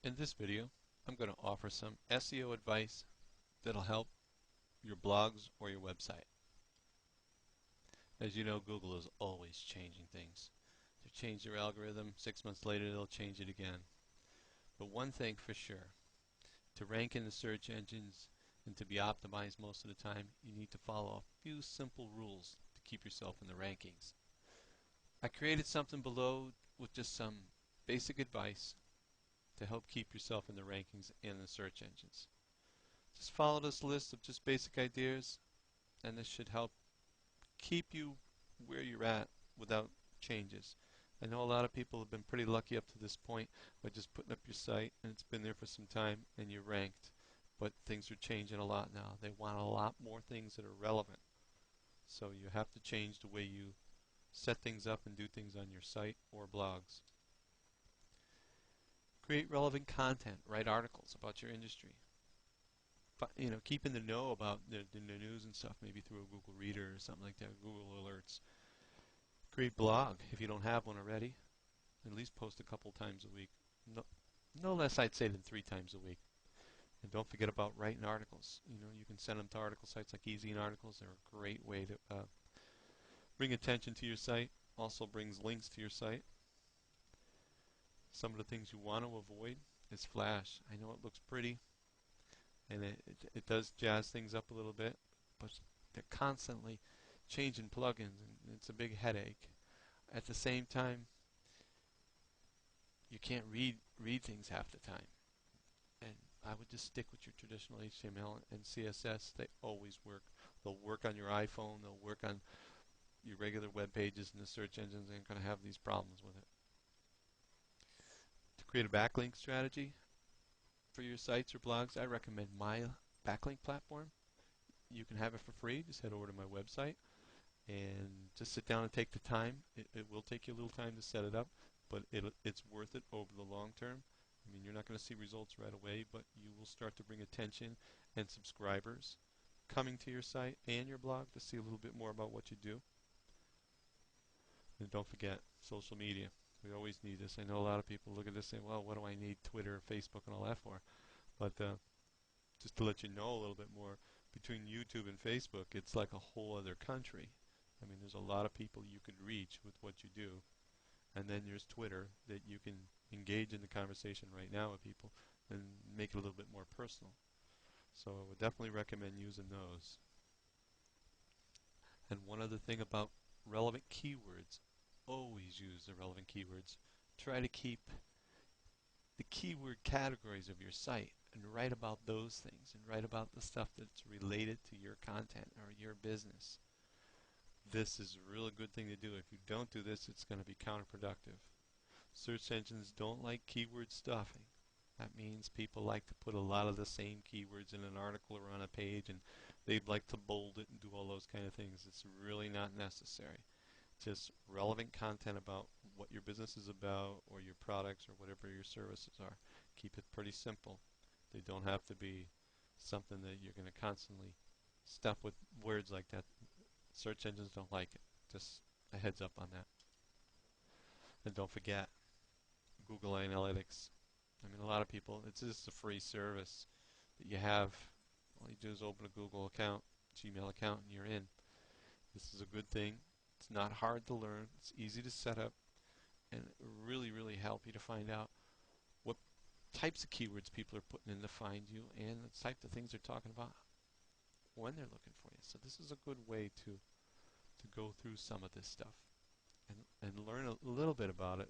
In this video, I'm going to offer some SEO advice that'll help your blogs or your website. As you know, Google is always changing things. They change their algorithm, 6 months later they'll change it again. But one thing for sure, to rank in the search engines and to be optimized most of the time, you need to follow a few simple rules to keep yourself in the rankings. I created something below with just some basic advice to help keep yourself in the rankings in the search engines. Just follow this list of just basic ideas, and this should help keep you where you're at without changes. I know a lot of people have been pretty lucky up to this point by just putting up your site and it's been there for some time and you're ranked, but things are changing a lot now. They want a lot more things that are relevant, so you have to change the way you set things up and do things on your site or blogs. Create relevant content, write articles about your industry. Keep in the know about the news and stuff, maybe through a Google Reader or something like that, Google Alerts. Create blog if you don't have one already. At least post a couple times a week. No less, I'd say, than 3 times a week. And don't forget about writing articles. You can send them to article sites like Ezine Articles. They're a great way to bring attention to your site. Also brings links to your site. Some of the things you want to avoid is Flash. I know it looks pretty, and it does jazz things up a little bit, but they're constantly changing plugins, and it's a big headache. At the same time, you can't read things half the time, and I would just stick with your traditional HTML and CSS. They always work. They'll work on your iPhone. They'll work on your regular web pages, and the search engines ain't going to have these problems with it. To create a backlink strategy for your sites or blogs, I recommend my backlink platform. You can have it for free. Just head over to my website and just sit down and take the time. It will take you a little time to set it up, but it's worth it over the long term. I mean, you're not going to see results right away, but you will start to bring attention and subscribers coming to your site and your blog to see a little bit more about what you do. And don't forget social media. We always need this. I know a lot of people look at this and say, well, what do I need Twitter, Facebook, and all that for? But just to let you know a little bit more, between YouTube and Facebook, it's like a whole other country. I mean, there's a lot of people you could reach with what you do. And then there's Twitter, that you can engage in the conversation right now with people and make it a little bit more personal. So I would definitely recommend using those. And one other thing about relevant keywords, always use the relevant keywords. Try to keep the keyword categories of your site and write about those things and write about the stuff that's related to your content or your business. This is a really good thing to do. If you don't do this, it's going to be counterproductive. Search engines don't like keyword stuffing. That means people like to put a lot of the same keywords in an article or on a page, and they'd like to bold it and do all those kind of things. It's really not necessary. Just relevant content about what your business is about or your products or whatever your services are. Keep it pretty simple. They don't have to be something that you're going to constantly stuff with words like that. Search engines don't like it. Just a heads up on that. And don't forget Google Analytics. I mean, a lot of people, it's just a free service that you have. All you do is open a Google account, Gmail account, and you're in. This is a good thing. It's not hard to learn. It's easy to set up, and it really, really help you to find out what types of keywords people are putting in to find you and the type of things they're talking about when they're looking for you. So this is a good way to go through some of this stuff and learn a little bit about it,